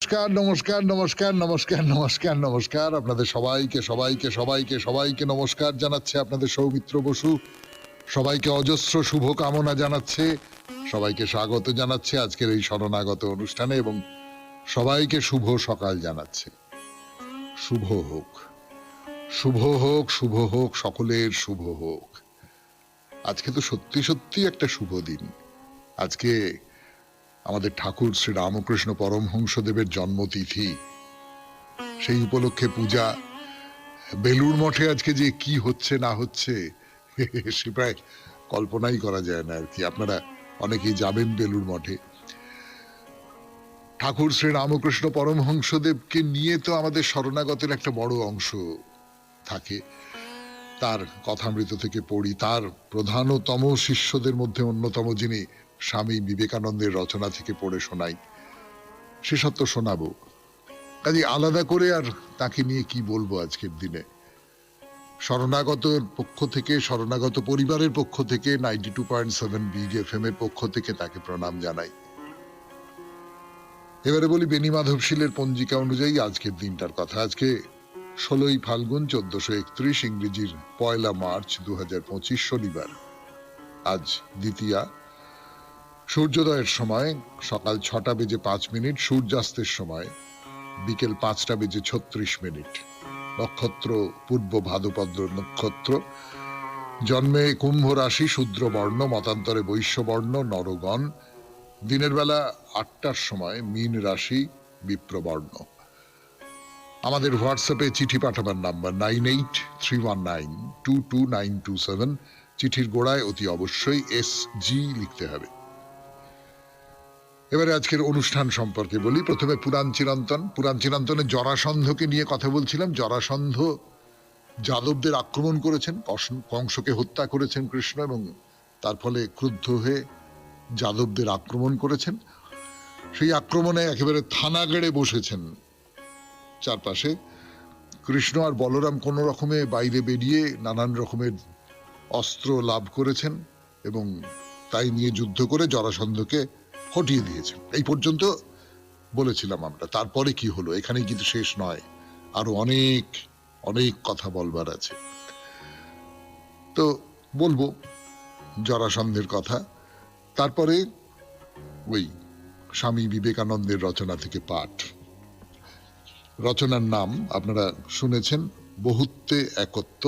নমস্কার নমস্কার নমস্কার নমস্কার নমস্কার নমস্কার আপনাদের সবাইকে সবাইকে সবাইকে সবাইকে নমস্কার জানাচ্ছে আপনাদের সৌমিত্র বসু। সবাইকে অজস্র শুভ কামনা জানাচ্ছে, সবাইকে স্বাগত জানাচ্ছে আজকের এই শরণাগত অনুষ্ঠানে এবং সবাইকে শুভ সকাল জানাচ্ছে। শুভ হোক, শুভ হোক, শুভ হোক, সকলের শুভ হোক। আজকে তো সত্যি সত্যি একটা শুভ দিন। আজকে আমাদের ঠাকুর শ্রী রামকৃষ্ণ পরমহংসদেবের জন্মতিথি, সেই উপলক্ষে পূজা। বেলুড় মঠে আজকে যে কি হচ্ছে না হচ্ছে সে প্রায় কল্পনাই করা যায় না আর কি। আপনারা অনেকেই যাবেন বেলুড় মঠে। ঠাকুর শ্রী রামকৃষ্ণ পরমহংসদেবকে নিয়ে তো আমাদের শরণাগতের একটা বড় অংশ থাকে। তার কথামৃত থেকে পড়ি, তার প্রধানতম শিষ্যদের মধ্যে অন্যতম যিনি স্বামী বিবেকানন্দের রচনা থেকে পড়ে শোনাই, সেসব তো শোনাবো। কাজে আলাদা করে আর তাকে নিয়ে কি বলবো আজকের দিনে। শরণাগত পক্ষ থেকে, শরণাগত পরিবারের পক্ষ থেকে 92.7 বিগ এফএম এর পক্ষ থেকে তাকে প্রণাম জানাই। এবারে বলি বেনি মাধবশীলের পঞ্জিকা অনুযায়ী আজকের দিনটার কথা। আজকে 16ই ফাল্গুন 1431, ইংরেজির 1 মার্চ 2025, শনিবার। আজ দ্বিতীয়া। সূর্যোদয়ের সময় সকাল 6:05, সূর্যাস্তের সময় বিকেল 5:36। নক্ষত্র পূর্ব ভাদ্রপদ নক্ষত্র। জন্মে কুম্ভ রাশি, শূদ্র বর্ণ, মতান্তরে বৈশ্য বর্ণ, নরগণ। দিনের বেলা 8টার সময় মীন রাশি, বিপ্রবর্ণ। আমাদের হোয়াটসঅ্যাপে চিঠি পাঠাবার নাম্বার 9831922927। চিঠির গোড়ায় অতি অবশ্যই SG লিখতে হবে। এবারে আজকের অনুষ্ঠান সম্পর্কে বলি। প্রথমে পুরাণ চিরন্তন। পুরাণ চিরন্তনে জরাসন্ধকে নিয়ে কথা বলছিলাম। জরাসন্ধ যাদবদের আক্রমণ করেছেন, কংসকে হত্যা করেছেন কৃষ্ণ, এবং তার ফলে ক্রুদ্ধ হয়ে যাদবদের আক্রমণ করেছেন। সেই আক্রমণে একেবারে থানা গেড়ে বসেছেন চারপাশে। কৃষ্ণ আর বলরাম কোনো রকমে বাইরে বেরিয়ে নানান রকমের অস্ত্র লাভ করেছেন এবং তাই নিয়ে যুদ্ধ করে জরাসন্ধকে হটিয়ে দিয়েছেন। এই পর্যন্ত বলেছিলাম আমরা। তারপরে কি হলো এখানেই কিন্তু শেষ নয়, আরো অনেক অনেক কথা বলবার আছে। তো বলবো জরাসন্ধের কথা। তারপরে ওই স্বামী বিবেকানন্দের রচনা থেকে পাঠ। রচনার নাম আপনারা শুনেছেন, বহুত্বে একত্ব।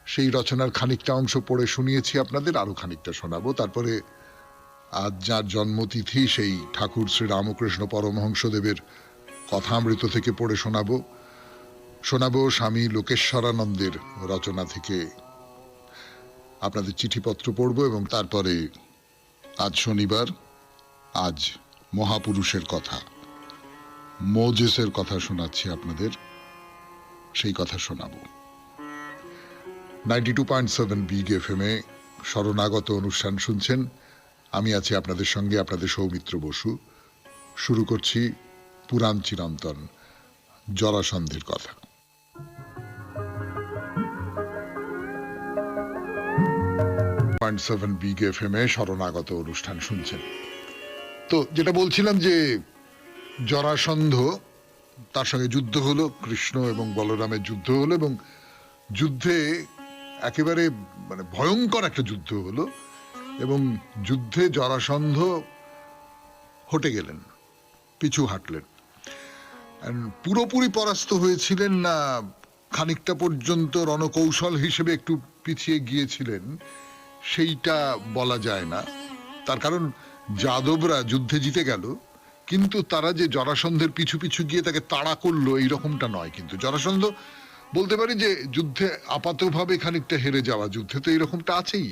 সেই রচনার খানিকটা অংশ পড়ে শুনিয়েছি আপনাদের, আরো খানিকটা শোনাবো। তারপরে আজ যার জন্মতিথি সেই ঠাকুর শ্রী রামকৃষ্ণ পরমহংসদেবের কথামৃত থেকে পড়ে শোনাবো। স্বামী লোকেশ্বরানন্দের রচনা থেকে আপনাদের চিঠিপত্র পড়বো এবং তারপরে আজ শনিবার, আজ মহাপুরুষের কথা, মোজেসের কথা শোনাচ্ছি আপনাদের, সেই কথা শোনাবো। 92.7 বিগ এফএম এ শরণাগত অনুষ্ঠান শুনছেন। আমি আছি আপনাদের সঙ্গে, আপনাদের সৌমিত্র বসু। শুরু করছি পুরাণ চিরন্তন, জরাসন্ধের কথা। বিগ এফএম এ শরণাগত অনুষ্ঠান শুনছেন। তো যেটা বলছিলাম যে জরাসন্ধ, তার সঙ্গে যুদ্ধ হলো, কৃষ্ণ এবং বলরামের যুদ্ধ হলো এবং যুদ্ধে একেবারে মানে ভয়ঙ্কর একটা যুদ্ধ হলো এবং যুদ্ধে জরাসন্ধ হটে গেলেন, পিছু হাঁটলেন। পুরোপুরি পরাস্ত হয়েছিলেন না, খানিকটা পর্যন্ত রণকৌশল হিসেবে একটু পিছিয়ে গিয়েছিলেন, সেইটা বলা যায় না। তার কারণ যাদবরা যুদ্ধে জিতে গেল, কিন্তু তারা যে জরাসন্ধের পিছু পিছু গিয়ে তাকে তাড়া করলো এইরকমটা নয়। কিন্তু জরাসন্ধ বলতে পারি যে যুদ্ধে আপাতভাবে খানিকটা হেরে যাওয়া। যুদ্ধে তো এইরকমটা আছেই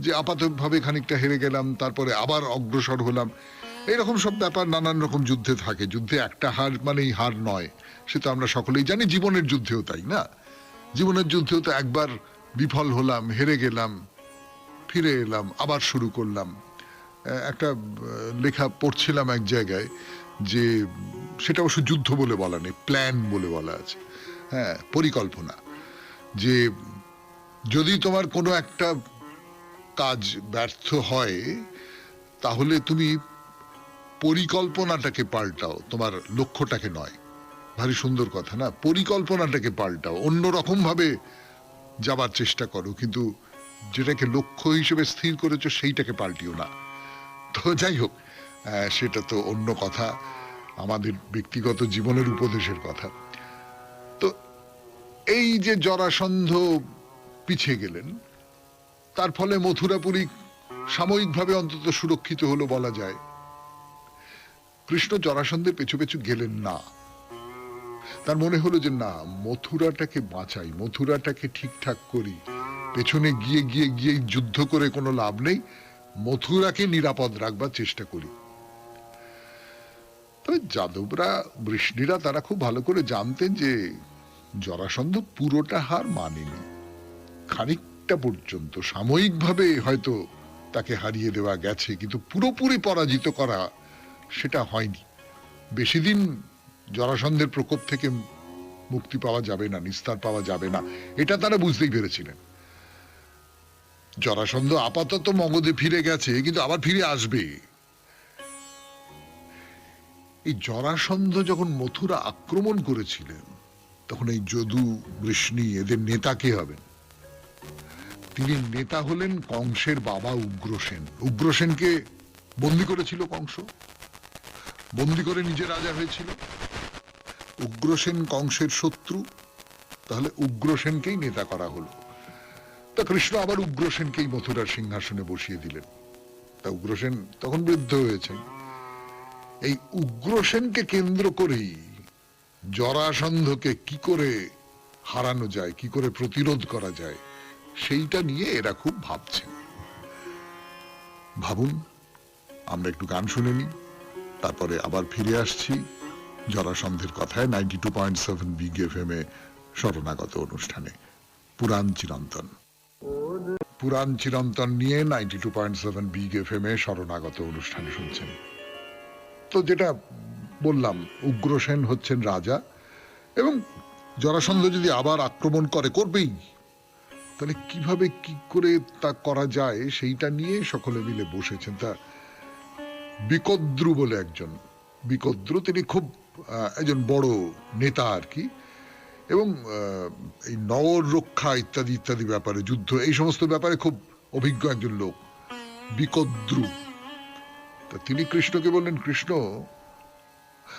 যে আপাতভাবে খানিকটা হেরে গেলাম, তারপরে আবার অগ্রসর হলাম, এইরকম সব ব্যাপার নানান রকম যুদ্ধে থাকে। যুদ্ধে একটা হার মানেই হার নয়, সে তো আমরা সকলেই জানি। জীবনের যুদ্ধেও তাই না? জীবনের যুদ্ধেও তো একবার বিফল হলাম, হেরে গেলাম, ফিরে এলাম, আবার শুরু করলাম। একটা লেখা পড়ছিলাম এক জায়গায়, যে সেটা অবশ্য যুদ্ধ বলে বলা নেই, প্ল্যান বলে বলা আছে। হ্যাঁ, পরিকল্পনা। যে যদি তোমার কোনো একটা কাজ ব্যর্থ হয়, তাহলে তুমি পরিকল্পনাটাকে পাল্টাও, তোমার লক্ষ্যটাকে নয়। ভারী সুন্দর কথা না? পরিকল্পনাটাকে পাল্টাও, অন্যরকম ভাবে যাবার চেষ্টা করো, কিন্তু যেটাকে লক্ষ্য হিসেবে স্থির করেছো সেইটাকে পাল্টিও না। তো যাই হোক, সেটা তো অন্য কথা, আমাদের ব্যক্তিগত জীবনের উপদেশের কথা। তো এই যে জরাসন্ধ পিছিয়ে গেলেন, তার ফলে মথুরাপুরী সাময়িকভাবে অন্তত সুরক্ষিত হলো বলা যায়। কৃষ্ণ জরাসন্ধের পেছু পেছু গেলেন না। তার মনে হলো যে না, মথুরাটাকে বাঁচাই, মথুরাটাকে ঠিকঠাক করি, পেছনে গিয়ে গিয়ে গিয়ে যুদ্ধ করে কোনো লাভ নেই, মথুরাকে নিরাপদ রাখবার চেষ্টা করি। তবে যাদবরা, বৃষ্ণিরা তারা খুব ভালো করে জানতেন যে জরাসন্ধ পুরোটা হার মানেনি। খানিকটা পর্যন্ত সাময়িকভাবে হয়তো তাকে হারিয়ে দেওয়া গেছে, কিন্তু পুরোপুরি পরাজিত করা সেটা হয়নি। বেশি দিন জরাসন্ধের প্রকোপ থেকে মুক্তি পাওয়া যাবে না, নিস্তার পাওয়া যাবে না, এটা তারা বুঝতেই পেরেছিলেন। জরাসন্ধ আপাতত মগধে ফিরে গেছে, কিন্তু আবার ফিরে আসবে। এই জরাসন্ধ যখন মথুরা আক্রমণ করেছিলেন, তখন এই যদু, বৃষ্ণি এদের নেতা কে হবেন? তিনি নেতা হলেন কংসের বাবা উগ্রসেন। উগ্রসেনকে বন্দী করেছিল কংস, বন্দী করে নিজে রাজা হয়েছিল। উগ্রসেন কংসের শত্রু, তাহলে উগ্রসেনকেই নেতা করা হলো। তা কৃষ্ণ আবার উগ্রসেনকেই মথুরার সিংহাসনে বসিয়ে দিলেন। তা উগ্রসেন তখন বৃদ্ধ হয়েছেন। এই উগ্রসেনকে কেন্দ্র করেই জরাসন্ধকে কি করে হারানো যায়, কি করে প্রতিরোধ করা যায়, সেইটা নিয়ে এরা খুব ভাবছেন। ভাবুন, আমরা একটু গান শুনে নিই, তারপরে আবার ফিরে আসছি জরাসন্ধের কথায় 92.7 বিগ এফএম এ শরণাগত অনুষ্ঠানে পুরাণ চিরন্তন। পুরাণ চিরন্তন নিয়ে 92.7 বিগ এফএম এ শরণাগত অনুষ্ঠান শুনছেন। তো যেটা বললাম, উগ্রসেন হচ্ছেন রাজা, এবং জরাসন্ধ যদি আবার আক্রমণ করে, করবেই, তাহলে কিভাবে কি করে তা করা যায় সেইটা নিয়ে সকলে মিলে বসেছেন। তা বিকদ্রু বলে একজন, বিকদ্রু তিনি খুব একজন বড় নেতা আর কি, এবং এই নগর রক্ষা ইত্যাদি ইত্যাদি ব্যাপারে, যুদ্ধ, এই সমস্ত ব্যাপারে খুব অভিজ্ঞ একজন লোক, বিকদ্রু। তা তিনি কৃষ্ণকে বললেন, কৃষ্ণ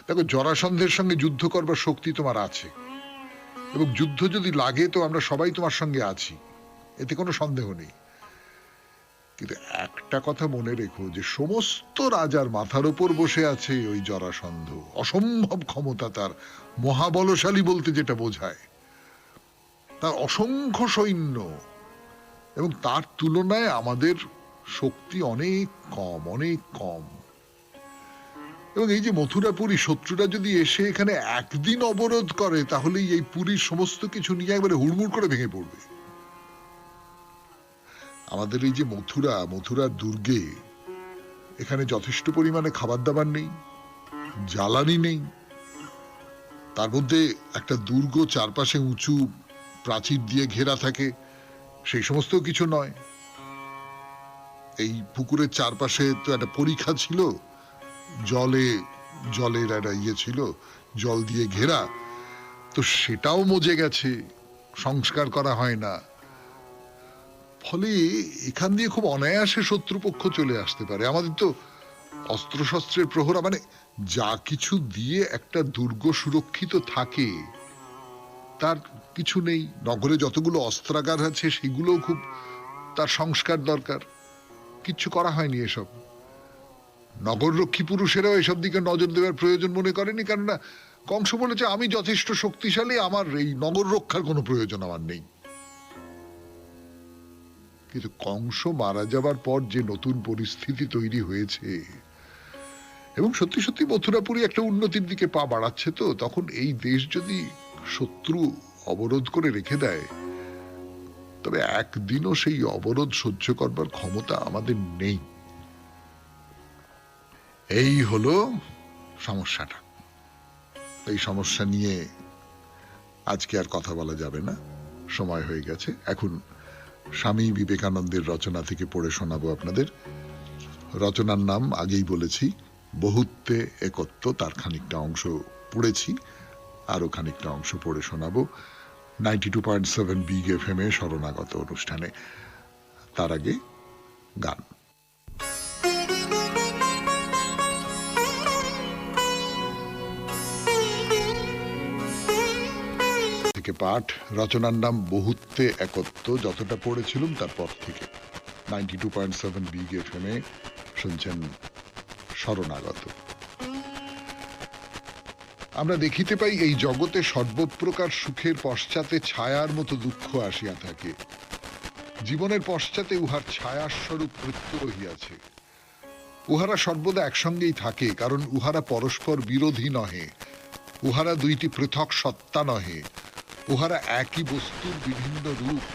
দেখো, জরাসন্ধের সঙ্গে যুদ্ধ করবার শক্তি তোমার আছে, এবং যুদ্ধ যদি লাগে তো আমরা সবাই তোমার সঙ্গে আছি, এতে কোনো সন্দেহ নেই। কিন্তু একটা কথা মনে রেখো, যে সমস্ত রাজার মাথার উপর বসে আছে ওই জরাসন্ধ, অসম্ভব ক্ষমতা তার, মহাবলশালী বলতে যেটা বোঝায়, তার অসংখ্য সৈন্য, এবং তার তুলনায় আমাদের শক্তি অনেক কম, অনেক কম। এবং এই যে মথুরাপুরী, শত্রুরা যদি এসে এখানে একদিন অবরোধ করে, তাহলেই এই পুরীর সমস্ত কিছু নিয়ে একবারে হুড়মুড় করে ভেঙে পড়বে। আমাদের এই যে মথুরার দুর্গে, এখানে যথেষ্ট পরিমাণে খাবার দাবার নেই, জ্বালানি নেই, তার মধ্যে একটা দুর্গ চারপাশে উঁচু প্রাচীর দিয়ে ঘেরা থাকে, সেই সমস্ত কিছু নয়। এই পুকুরের চারপাশে তো একটা পরিখা ছিল, জলের একটা ইয়ে ছিল, জল দিয়ে ঘেরা, তো সেটাও মজে গেছে, সংস্কার করা হয় না। ফলে এখান দিয়ে খুব অনায়াসে শত্রুপক্ষ চলে আসতে পারে। আমাদের তো অস্ত্রশস্ত্রের প্রহরা, মানে যা কিছু দিয়ে একটা দুর্গ সুরক্ষিত থাকে তার কিছু নেই। নগরে যতগুলো অস্ত্রাগার আছে সেগুলোও খুব, তার সংস্কার দরকার, কিচ্ছু করা হয়নি এসব। নগররক্ষী পুরুষেরাও এসব দিকে নজর দেওয়ার প্রয়োজন মনে করেনি, কেননা কংস বলেছে আমি যথেষ্ট শক্তিশালী, আমার এই নগর রক্ষার কোনো প্রয়োজন আমার নেই। কিন্তু কংস মারা যাবার পর যে নতুন পরিস্থিতি তৈরি হয়েছে, এবং সত্যি সত্যি মথুরাপুরী একটা উন্নতির দিকে পা বাড়াচ্ছে, তো তখন এই দেশ যদি শত্রু অবরোধ করে রেখে দেয়, তবে একদিনও সেই অবরোধ সহ্য করবার ক্ষমতা আমাদের নেই। এই হলো সমস্যাটা। এই সমস্যা নিয়ে আজকে আর কথা বলা যাবে না, সময় হয়ে গেছে। এখন স্বামী বিবেকানন্দের রচনা থেকে পড়ে শোনাবো আপনাদের। রচনার নাম আগেই বলেছি, বহুত্বে একত্ব, তার খানিকটা অংশ পড়েছি, আরো খানিকটা অংশ পড়ে শোনাবো 92.7 বিগ এফএম এ শরণাগত অনুষ্ঠানে। তার আগে গান। থেকে পাঠ, রচনার নাম বহুত্বে একত্ব। যতটা পড়েছিলাম তারপর থেকে 92.7 বিগ এফএম এ শুনছেন শরণাগত। আমরা দেখিতে পাই এই জগতে সর্বপ্রকার সুখের পশ্চাতে ছায়ার মতো দুঃখ আসিয়া থাকে। জীবনের পশ্চাতে উহার ছায়ার স্বরূপ মৃত্যু রহিয়াছে। উহারা সর্বদা একসঙ্গেই থাকে, কারণ উহারা পরস্পর বিরোধী নহে, উহারা দুইটি পৃথক সত্তা নহে, উহারা একই বস্তুর বিভিন্ন রূপ।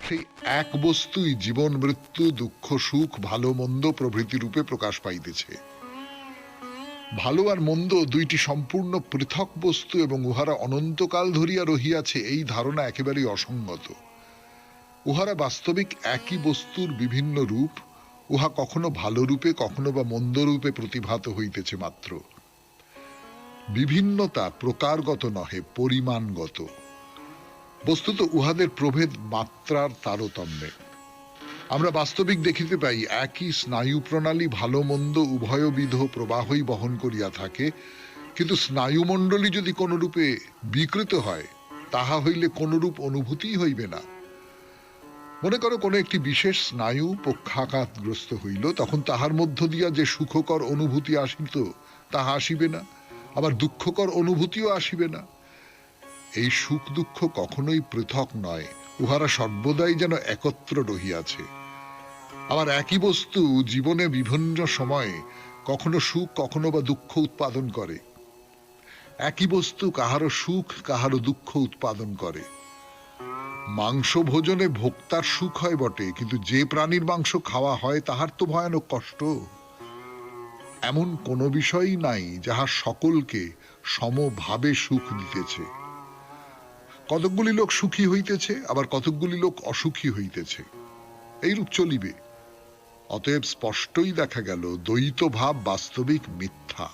সেই এক বস্তুই জীবন মৃত্যু, দুঃখ সুখ, ভালো মন্দ প্রভৃতি রূপে প্রকাশ পাইতেছে। ভালো আর মন্দ দুইটি সম্পূর্ণ পৃথক বস্তু এবং উহারা অনন্তকাল ধরিয়া রহিয়াছে, এই ধারণা একেবারেই অসঙ্গত। উহারা বাস্তবিক একই বস্তুর বিভিন্ন রূপ, উহা কখনো ভালো রূপে কখনো বা মন্দ রূপে প্রতিভাত হইতেছে মাত্র। বিভিন্নতা প্রকারগত নহে, পরিমাণগত। বস্তুত উহাদের প্রভেদ মাত্রার তারতম্যে। আমরা বাস্তবিক দেখিতে পাই একই স্নায়ু প্রণালী ভালো মন্দ উভয়বিধ প্রবাহই বহন করিয়া থাকে, কিন্তু স্নায়ুমণ্ডলী যদি কোন রূপে বিকৃত হয়, তাহা হইলে কোনরূপ অনুভূতিই হইবে না। মনে করো কোনো একটি বিশেষ স্নায়ু পক্ষাঘাতগ্রস্ত হইল, তখন তাহার মধ্য দিয়া যে সুখকর অনুভূতি আসিত তাহা আসিবে না, আবার দুঃখকর অনুভূতিও আসিবে না। এই সুখ দুঃখ কখনোই পৃথক নয়, উহারা সর্বদাই যেন একত্র রহিয়াছে। আবার একই বস্তু জীবনে বিভিন্ন সময়ে কখনো সুখ কখনো বা দুঃখ উৎপাদন করে। একই বস্তু কাহারো সুখ কাহারো দুঃখ উৎপাদন করে। মাংস ভোজনে ভোক্তার সুখ হয় বটে, কিন্তু যে প্রাণীর মাংস খাওয়া হয় তাহার তো ভয়ানক কষ্ট। এমন কোনো বিষয়ই নাই যাহা সকলকে সমভাবে সুখ দিতেছে। কতকগুলি লোক সুখী হইতেছে, আবার কতকগুলি লোক অসুখী হইতেছে, এইরূপ চলিবে। অতএব স্পষ্টই দেখা গেল দ্বৈত ভাব বাস্তবিক মিথ্যা।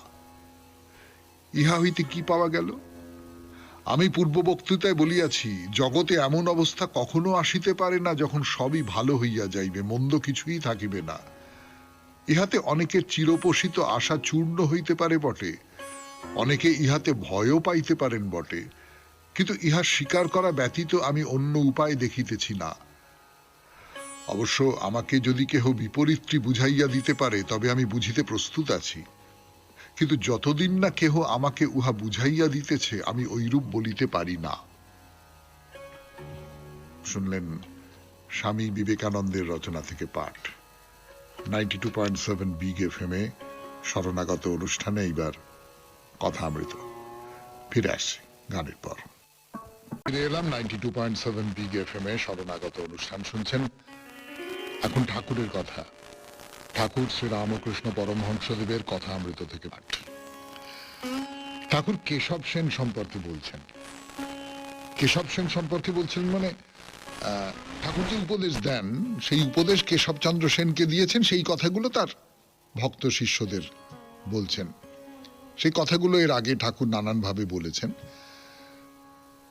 ইহা হইতে কি পাওয়া গেল? আমি পূর্ব বক্তৃতায় বলিয়াছি, জগতে এমন অবস্থা কখনো আসিতে পারে না যখন সবই ভালো হইয়া যাইবে, মন্দ কিছুই থাকিবে না। ইহাতে অনেকের চিরপোষিত আশা চূর্ণ হইতে পারে বটে, অনেকে ইহাতে ভয়ও পাইতে পারেন বটে, কিন্তু ইহা স্বীকার করা ব্যতীত আমি অন্য উপায় দেখিতেছি না। অবশ্য আমাকে যদি কেহ বিপরীতটি বুঝাইয়া দিতে পারে তবে আমি বুঝিতে প্রস্তুত আছি, কিন্তু যতদিন না কেহ আমাকে উহা বুঝাইয়া দিতেছে আমি ঐরূপ বলিতে পারি না। শুনলেন স্বামী বিবেকানন্দের রচনা থেকে পাঠ। 92.7 বিগ এফএম এ শরণাগত অনুষ্ঠানে এইবার কথামৃত। ফিরে আসছি গানের পর। ফিরে এলাম 92.7 বিগ এফএম এ শরণাগত অনুষ্ঠান শুনছেন। এখন ঠাকুরের কথা, ঠাকুর শ্রী রামকৃষ্ণ পরমহংসদেবের কথা অমৃত থেকে পাঠ। ঠাকুর কেশব সেন সম্পর্কে বলছেন। কেশব সেন সম্পর্কে বলছেন মানে ঠাকুর যে উপদেশ দেন সেই উপদেশ কেশবচন্দ্র সেনকে দিয়েছেন, সেই কথাগুলো তার ভক্ত শিষ্যদের বলছেন। সেই কথাগুলো এর আগে ঠাকুর নানানভাবে বলেছেন।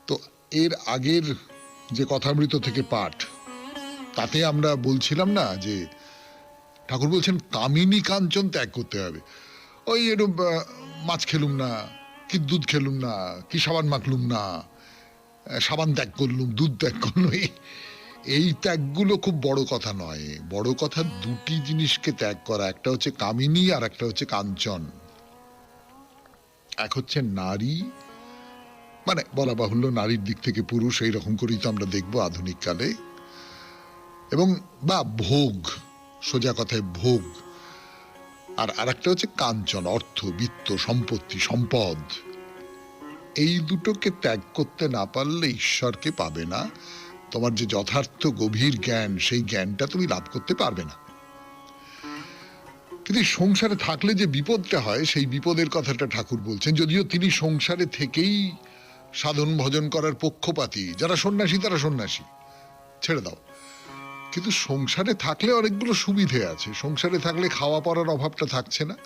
তো এর আগের যে কথামৃত থেকে পাঠ, তাতে আমরা বলছিলাম না যে ঠাকুর বলছেন কামিনী কাঞ্চন ত্যাগ করতে হবে। ওই এরকম মাছ খেলুম না, কি দুধ খেলুম না, কি সাবান মাখলুম না, সাবান ত্যাগ করলুম, দুধ ত্যাগ করলুম, এই ত্যাগগুলো খুব বড় কথা নয়। বড় কথা দুটি জিনিসকে ত্যাগ করা, একটা হচ্ছে কামিনী আর একটা হচ্ছে কাঞ্চন। এক হচ্ছে নারী, মানে বলা বাহুল্য নারীর দিক থেকে পুরুষ, এইরকম করেই তো আমরা দেখবো আধুনিক কালে, এবং বা ভোগ, সোজা কথায় ভোগ। আর আরেকটা হচ্ছে কাঞ্চন, অর্থ, বিত্ত, সম্পত্তি, সম্পদ। এই দুটোকে ত্যাগ করতে না পারলে ঈশ্বরকে পাবে না। তোমার যে যথার্থ গভীর জ্ঞান, সেই জ্ঞানটা তুমি লাভ করতে পারবে না। কিন্তু সংসারে থাকলে যে বিপদটা হয়, সেই বিপদের কথাটা ঠাকুর বলছেন। যদিও তিনি সংসারে থেকেই সাধন ভজন করার পক্ষপাতী, যারা সন্ন্যাসী তারা সন্ন্যাসী, ছেড়ে দাও। কিন্তু সংসারে থাকলে অনেকগুলো সুবিধে আছে। সংসারে থাকলে খাওয়া পরার অভাবটা থাকছে না,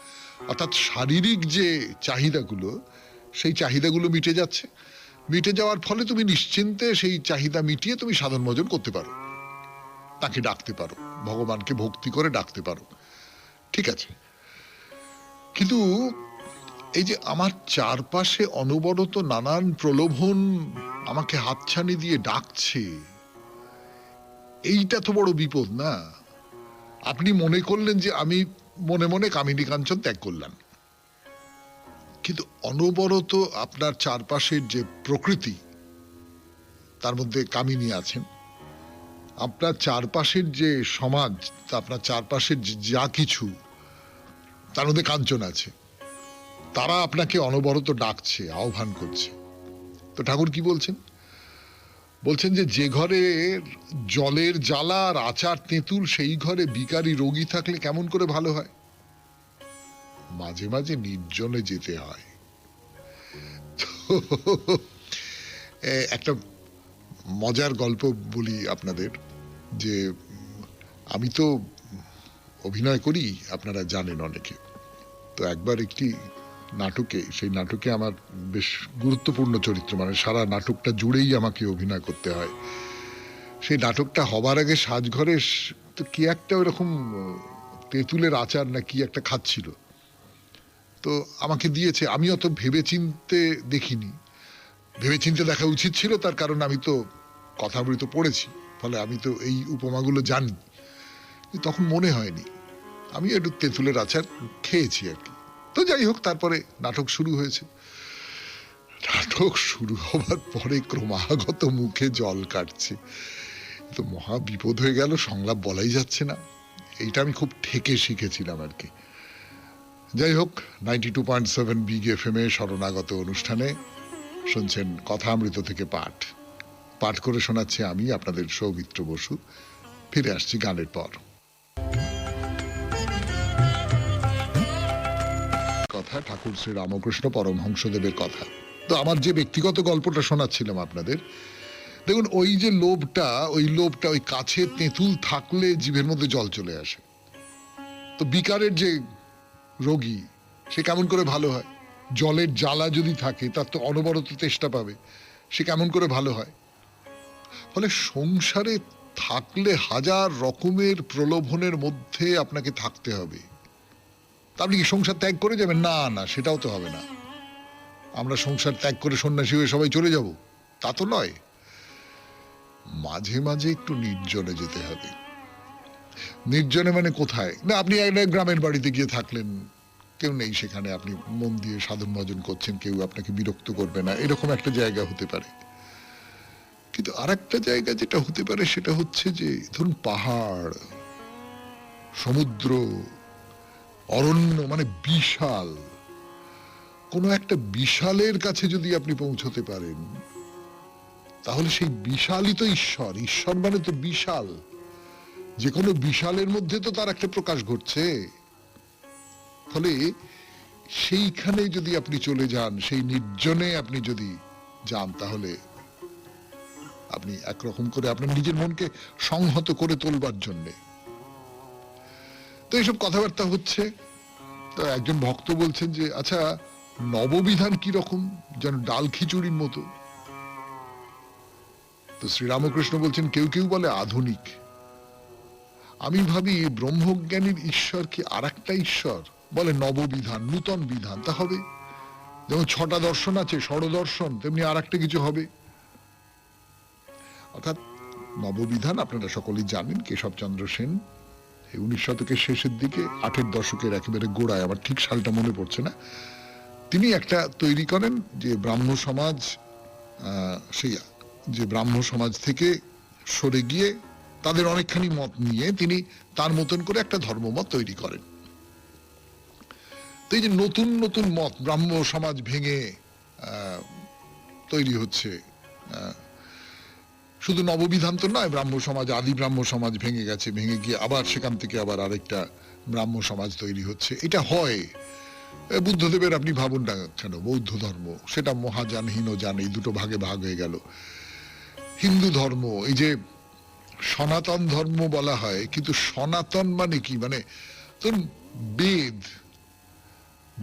অর্থাৎ শারীরিক যে চাহিদাগুলো, সেই চাহিদাগুলো মিটে যাচ্ছে। মিটে যাওয়ার ফলে তুমি নিশ্চিন্তে সেই চাহিদা মিটিয়ে তুমি সাধন ভজন করতে পারো, তাকে ডাকতে পারো, ভগবানকে ভক্তি করে ডাকতে পারো, ঠিক আছে। কিন্তু এই যে আমার চারপাশে অনবরত নানান প্রলোভন আমাকে হাতছানি দিয়ে ডাকছে, এইটা তো বড় বিপদ না? আপনি মনে করলেন যে আমি মনে মনে কামিনী কাঞ্চন ত্যাগ করলাম, কিন্তু অনবরত আপনার চারপাশের যে প্রকৃতি, তার মধ্যে কামিনী আছেন, আপনার চারপাশের যে সমাজ, আপনার চারপাশের যা কিছু, তার মধ্যে কাঞ্চন আছে, তারা আপনাকে অনবরত ডাকছে, আহ্বান করছে। তো ঠাকুর কি বলছেন? বলছেন যে যে ঘরে জলের জ্বালা আর আচার তেঁতুল, সেই ঘরে বিকারী রোগী থাকলে কেমন করে ভালো হয়? মাঝে মাঝে নির্জনে যেতে হয়। তো একটা মজার গল্প বলি আপনাদের, যে আমি তো অভিনয় করি, আপনারা জানেন অনেকে। তো একবার একটি নাটকে, সেই নাটকে আমার বেশ গুরুত্বপূর্ণ চরিত্র, মানে সারা নাটকটা জুড়েই আমাকে অভিনয় করতে হয়। সেই নাটকটা হবার আগে সাজঘরে তো কি একটা ওরকম তেঁতুলের আচার না কি একটা খাচ্ছিল, তো আমাকে দিয়েছে। আমি অত ভেবেচিন্তে দেখিনি, ভেবেচিন্তে দেখা উচিত ছিল, তার কারণ আমি তো কথামৃত পড়েছি, ফলে আমি তো এই উপমাগুলো জানি। তখন মনে হয়নি, আমি একটু তেঁতুলের আচার খেয়েছি আর কি। তো যাই হোক, তারপরে নাটক শুরু হয়েছে। নাটক শুরু হবার পরে ক্রমাগত মুখে জল কাটছে, তো মহা বিপদ হয়ে গেল, সংলাপ বলাই যাচ্ছে না। এইটা আমি খুব ঠেকে শিখেছিলাম আর কি। যাই হোক, 92.7 বিগ FM এ শরণাগত অনুষ্ঠানে শুনছেন কথামৃত থেকে পাঠ। পাঠ করে শোনাচ্ছি আমি, আপনাদের সৌমিত্র বসু। ফিরে আসছি গানের পর। কথা ঠাকুর শ্রী রামকৃষ্ণ পরমহংসদেবের কথা। তো আমার যে ব্যক্তিগত গল্পটা শোনাচ্ছিলাম আপনাদের, দেখুন ওই যে লোভটা, ওই কাছে তেঁতুল থাকলে জিভের মধ্যে জল চলে আসে। তো বিকারের যে রোগী, সে কেমন করে ভালো হয়? জলের জ্বালা যদি থাকে, তার তো অনবরত তেষ্টা পাবে, সে কেমন করে ভালো হয়? ফলে সংসারে থাকলে হাজার রকমের প্রলোভনের মধ্যে আপনাকে থাকতে হবে। আপনি কি সংসার ত্যাগ করে যাবেন? না না, সেটাও তো হবে না। আমরা সংসার ত্যাগ করে সন্ন্যাসী হয়ে সবাই চলে যাব, তা তো নয়। মাঝে মাঝে একটু নির্জনে যেতে হবে। নির্জনে মানে কোথায় না, আপনি একটা গ্রামের বাড়িতে গিয়ে থাকলেন, কেউ নেই সেখানে, আপনি মন দিয়ে সাধন ভজন করছেন, কেউ আপনাকে বিরক্ত করবে না, এরকম একটা জায়গা হতে পারে। কিন্তু আর একটা জায়গা যেটা হতে পারে, সেটা হচ্ছে যে ধরুন পাহাড়, সমুদ্র, অরণ্য, মানে বিশাল কোনো একটা বিশালের কাছে যদি আপনি পৌঁছতে পারেন, তাহলে সেই বিশালই তো ঈশ্বর। ঈশ্বর মানে তো বিশাল, যে কোনো বিশালের মধ্যে তো তার একটা প্রকাশ ঘটছে। ফলে সেইখানে যদি আপনি চলে যান, সেই নির্জনে আপনি যদি যান, তাহলে আপনি একরকম করে আপনার নিজের মনকে সংহত করে তোলবার জন্যে। তো এইসব কথাবার্তা হচ্ছে। তো একজন ভক্ত বলছেন যে আচ্ছা, নববিধান কি রকম, যেন ডাল খিচুড়ির মতো। তো শ্রীরামকৃষ্ণ বলছেন কেউ কেউ বলে আধুনিক। আমি ভাবি ব্রহ্মজ্ঞানীর ঈশ্বর কি আর একটা ঈশ্বর? বলে নববিধান, নূতন বিধান। তা হবে, যেমন 6টা দর্শন আছে, ষড়দর্শন, তেমনি আর একটা কিছু হবে। অর্থাৎ নববিধান আপনারা সকলেই জানেন, কেশবচন্দ্র সেন 19 শতকের শেষের দিকে, 8 দশকের একেবারে গোড়ায়, আমার ঠিক সালটা মনে পড়ছে না, তিনি একটা তৈরি করেন যে ব্রাহ্ম সমাজ, সেই যে ব্রাহ্ম সমাজ থেকে সরে গিয়ে তাদের অনেকখানি মত নিয়ে তিনি তার মতন করে একটা ধর্মমত তৈরি করেন। তো এই যে নতুন নতুন মত ব্রাহ্ম সমাজ ভেঙে তৈরি হচ্ছে, শুধু নববিধান তো নয়, ব্রাহ্ম সমাজ, আদি ব্রাহ্ম সমাজ ভেঙে গেছে, ভেঙে গিয়ে আবার সেখান থেকে আবার আরেকটা ব্রাহ্ম সমাজ তৈরি হচ্ছে। এটা হয়। বুদ্ধদেবের আপনি ভাবুন না কেন, বৌদ্ধ ধর্ম, সেটা মহাযান হীন যান, এই দুটো ভাগে ভাগ হয়ে গেল। হিন্দু ধর্ম, এই যে সনাতন ধর্ম বলা হয়, কিন্তু সনাতন মানে কি? মানে ধরুন বেদ,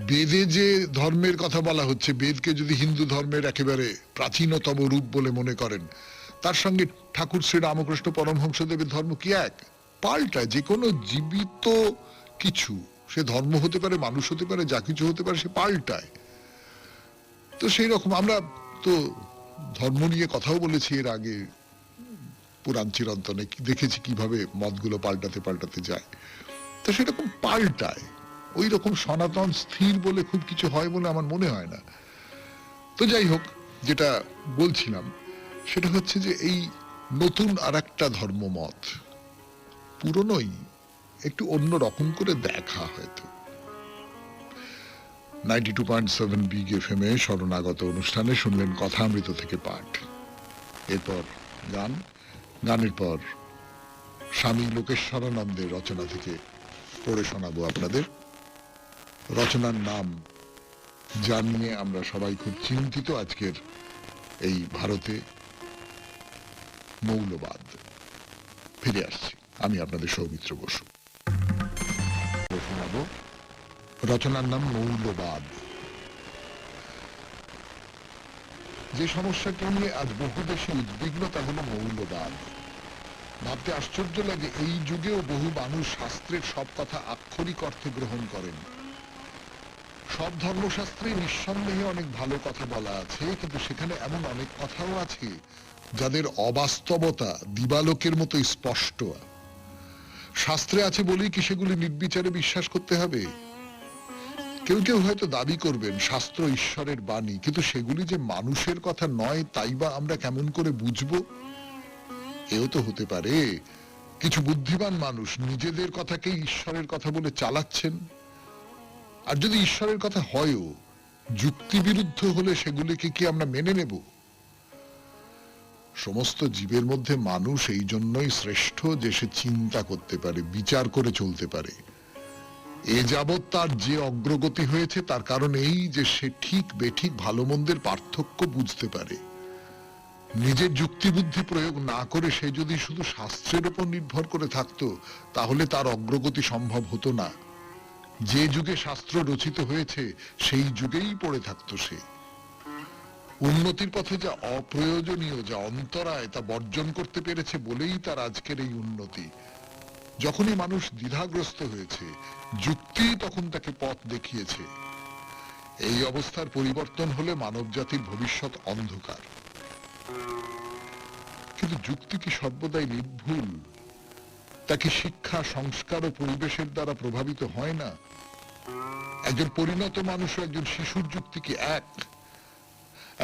বেদে যে ধর্মের কথা বলা হচ্ছে, বেদকে যদি হিন্দু ধর্মের একেবারে প্রাচীনতম রূপ বলে মনে করেন, তার সঙ্গে ঠাকুর শ্রী রামকৃষ্ণ পরমহংসদেবের ধর্ম কি এক? পাল্টায়। যে কোনো জীবিত কিছু, সে ধর্ম হতে পারে, মানুষ হতে পারে, যা কিছু হতে পারে, সে পাল্টায়। তো সেই রকম আমরা তো ধর্ম নিয়ে কথাও বলেছি এর আগে পুরাণ চিরন্তনে, দেখেছি কিভাবে মতগুলো পাল্টাতে পাল্টাতে যায়। তো সেরকম পাল্টায়। ওই রকম সনাতন স্থির বলে খুব কিছু হয় বলে আমার মনে হয় না। তো যাই হোক, যেটা বলছিলাম সেটা হচ্ছে যে এই নতুন আর একটা ধর্মমত, পুরনোই একটু অন্য রকম করে দেখা হয়তো। 92.7 বিগ এফএম এ শরণাগত অনুষ্ঠানে শুনলেন কথামৃত থেকে পাঠ, এরপর গান, গানের পর স্বামী লোকেশ্বরানন্দের রচনা থেকে পড়ে শোনাবো আপনাদের। রচনার নাম, যা নিয়ে আমরা সবাই খুব চিন্তিত আজকের এই ভারতে, মৌলবাদ। ফিরে আসছি, আমি আপনাদের সৌমিত্র বসু। শোনাবো রচনার নাম মৌলবাদ। যে সমস্যাটি নিয়ে আজ বহু দেশে উদ্বিগ্ন তা হল মৌলবাদ। ভাবতে আশ্চর্য লাগে, এই যুগেও বহু মানুষ শাস্ত্রের সব কথা আক্ষরিক অর্থে গ্রহণ করেন। সব ধর্মশাস্ত্রে নিঃসন্দেহে অনেক ভালো কথা বলা আছে, কিন্তু সেখানে এমন অনেক কথাও আছে যাদের অবাস্তবতা দিবালোকের মতো স্পষ্ট। শাস্ত্রে আছে বলেই কি সেগুলি নির্বিচারে বিশ্বাস করতে হবে? কেউ কেউ হয়তো দাবি করবেন শাস্ত্র ঈশ্বরের বাণী, কিন্তু সেগুলি যে মানুষের কথা নয় তাই বা আমরা কেমন করে বুঝবো? এও তো হতে পারে কিছু বুদ্ধিমান মানুষ নিজেদের কথাকেই ঈশ্বরের কথা বলে চালাচ্ছেন। আর যদি ঈশ্বরের কথা হয়ও, যুক্তি বিরুদ্ধ হলে সেগুলিকে কি আমরা মেনে নেব? সমস্ত জীবের মধ্যে মানুষ এই জন্যই শ্রেষ্ঠ যে সে চিন্তা করতে পারে, বিচার করে চলতে পারে। এ যাবৎ তার যে অগ্রগতি হয়েছে তার কারণ এই যে সে ঠিক বেঠিক ভালো মন্দের পার্থক্য বুঝতে পারে। নিজের যুক্তি বুদ্ধি প্রয়োগ না করে সে যদি শুধু শাস্ত্রের উপর নির্ভর করে থাকতো, তাহলে তার অগ্রগতি সম্ভব হতো না। যে যুগে শাস্ত্র রচিত হয়েছে সেই যুগেই পড়ে থাকতো সে। উন্নতির পথে যা অপ্রয়োজনীয়, যা অন্তরায়, তা বর্জন করতে পেরেছে বলেই তার আজকের এই উন্নতি। যখনই মানুষ দ্বিধাগ্রস্ত হয়েছে, যুক্তি তখন তাকে পথ দেখিয়েছে। এই অবস্থার পরিবর্তন হলে মানব জাতির ভবিষ্যৎ অন্ধকার। কিন্তু যুক্তি কি সর্বদাই নির্ভুল? তা কি শিক্ষা, সংস্কার ও পরিবেশের দ্বারা প্রভাবিত হয় না? একজন পরিণত মানুষ ও একজন শিশুর যুক্তি কি এক?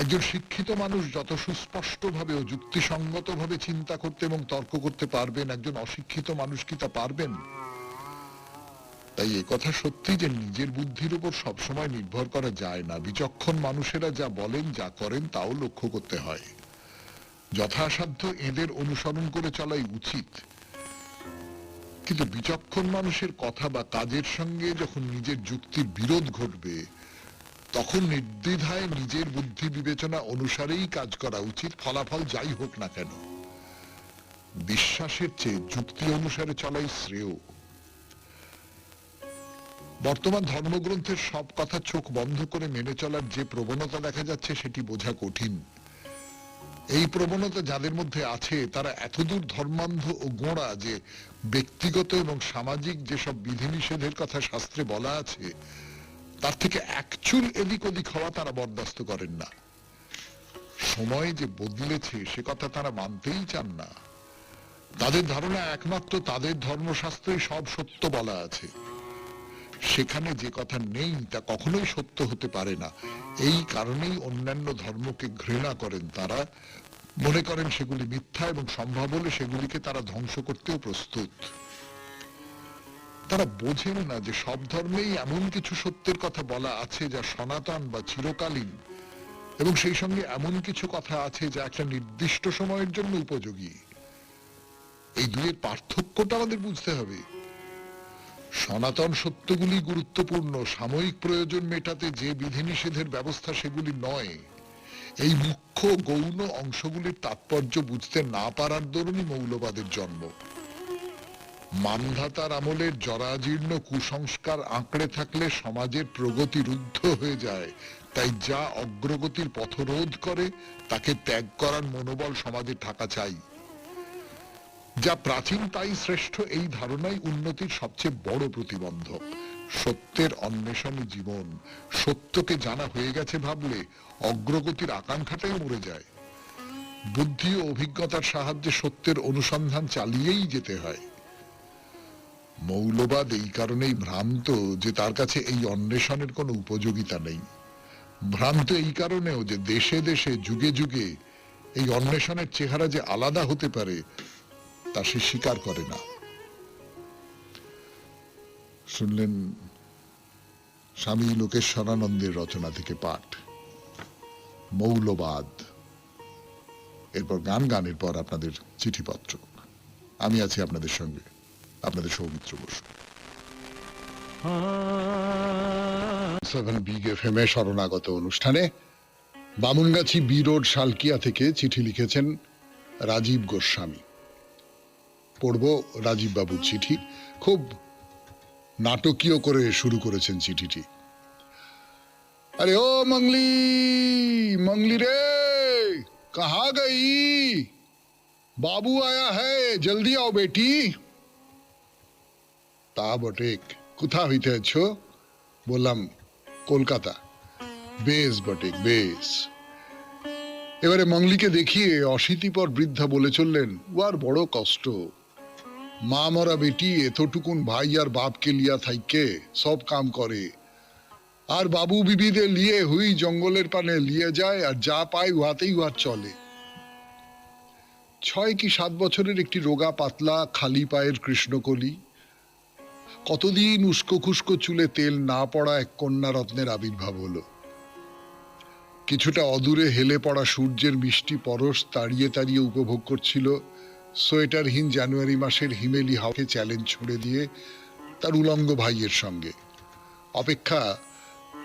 একজন শিক্ষিত মানুষ যত সুস্পষ্টভাবে ও যুক্তিসঙ্গতভাবে চিন্তা করতে এবং তর্ক করতে পারবেন, একজন অশিক্ষিত মানুষ কি তা পারবেন? তাই এ কথা সত্যি যে নিজের বুদ্ধির উপর সবসময় নির্ভর করা যায় না। বিচক্ষণ মানুষেরা যা বলেন, যা করেন তাও লক্ষ্য করতে হয়। যথাসাধ্য এদের অনুসরণ করে চলাই উচিত। কিন্তু বিচক্ষণ মানুষের কথা বা কাজের সঙ্গে যখন নিজের যুক্তির বিরোধ ঘটবে, তখন নির্দ্বিধায় নিজের বুদ্ধি বিবেচনা অনুসারেই কাজ করা উচিত, ফলাফল যাই হোক না কেন। বিশ্বাসের চেয়ে যুক্তি অনুসারে চলাই শ্রেয়। বর্তমান ধর্মগ্রন্থের সব কথা চোখ বন্ধ করে মেনে চলার যে প্রবণতা দেখা যাচ্ছে, সেটি বোঝা কঠিন। এই প্রবণতা যাদের মধ্যে আছে তারা এতদূর ধর্মান্ধ ও গোঁড়া যে ব্যক্তিগত এবং সামাজিক যেসব বিধিনিষেধের কথা শাস্ত্রে বলা আছে, তার থেকে একচুল এদিক ওদিক হওয়া তারা বরদাস্ত করেন না। সময় যে বদলেছে সে কথা তারা মানতেই চান না। তাদের ধারণা একমাত্র তাদের ধর্মশাস্ত্রে সব সত্য বলা আছে। সেখানে যে কথা নেই তা কখনোই সত্য হতে পারে না। এই কারণেই অন্যান্য ধর্মকে ঘৃণা করেন তারা। মনে করেন সেগুলি মিথ্যা এবং সম্ভব হলে সেগুলিকে তারা ধ্বংস করতেও প্রস্তুত। তারা বোঝেন না যে সব ধর্মেই এমন কিছু সত্যের কথা বলা আছে যা সনাতন বা চিরকালীন, এবং সেই সঙ্গে এমন কিছু কথা আছে যা একটা নির্দিষ্ট সময়ের জন্য উপযোগী। এই দুয়ের পার্থক্যটা আমাদের বুঝতে হবে। সনাতন সত্যগুলি গুরুত্বপূর্ণ, সাময়িক প্রয়োজন মেটাতে যে বিধিনিষেধের ব্যবস্থা সেগুলি নয়। এই মুখ্য গৌণ অংশগুলির তাৎপর্য বুঝতে না পারার দরুনই মৌলবাদের জন্ম। মানধাতার আমলের জরাজীর্ণ কুসংস্কার আঁকড়ে থাকলে সমাজের প্রগতি রুদ্ধ হয়ে যায়। তাই যা অগ্রগতির পথরোধ করে তাকে ত্যাগ করার মনোবল সমাজে থাকা চাই। যা প্রাচীন তাই শ্রেষ্ঠ, এই ধারণাই উন্নতির সবচেয়ে বড় প্রতিবন্ধক। সত্যের অন্বেষণে জীবন, সত্যকে জানা হয়ে গেছে ভাবলে অগ্রগতির আকাঙ্ক্ষাটাই মরে যায়। বুদ্ধি ও অভিজ্ঞতার সাহায্যে সত্যের অনুসন্ধান চালিয়েই যেতে হয়। মৌলবাদ এই কারণেই ভ্রান্ত যে তার কাছে এই অন্বেষণের কোনো উপযোগিতা নেই। ভ্রান্ত এই কারণেও যে দেশে দেশে যুগে যুগে এই অন্বেষণের চেহারা যে আলাদা হতে পারে তা সে স্বীকার করে না। শুনলেন স্বামী লোকেশ্বরানন্দের রচনা থেকে পাঠ, মৌলবাদ। এরপর গানের পর আপনাদের চিঠিপত্র। আমি আছি আপনাদের সঙ্গে, আপনাদের সৌমিত্র বসু। 7 বিগ FM এ শরণাগত অনুষ্ঠানে বামুনগাছি বি রোড শালকিয়া থেকে চিঠি লিখেছেন রাজীব গোস্বামী। পড়ব রাজীব বাবুর চিঠি। খুব নাটকীয় করে শুরু করেছেন চিঠিটি। আরে ও मंगली मंगली रे, कहाँ गई? बाबू आया है, जल्दी आओ बेटी। তা বটে, কোথা হইতে আছো? বললাম কলকাতা। বেশ বটে, বেশ। এবারে মঙ্গলিকে দেখিয়ে অশীতিপর বৃদ্ধা বলে চললেন, ও আর বড় কষ্ট। মা মরা বেটি এতটুকুন ভাই আর বাপকে লিয়া থাইকে সব কাম করে, আর বাবু বিবিদের লিয়ে হুই জঙ্গলের পানে লিয়ে যায়, আর যা পায় উহাতেই উহার চলে। 6 কি 7 বছরের একটি রোগা পাতলা খালি পায়ের কৃষ্ণকলি, কতদিন উস্কো খুস্কো চুলে তেল না পড়া এক কন্যা রত্নের আবির্ভাব হলো। কিছুটা অদূরে হেলে পড়া সূর্যের মিষ্টি পরশ তাড়িয়ে তাড়িয়ে উপভোগ করছিল সোয়েটারহীন জানুয়ারি মাসের হিমেলি হাওয়াকে চ্যালেঞ্জ ছুড়ে দিয়ে তার উলঙ্গ ভাইয়ের সঙ্গে। অপেক্ষা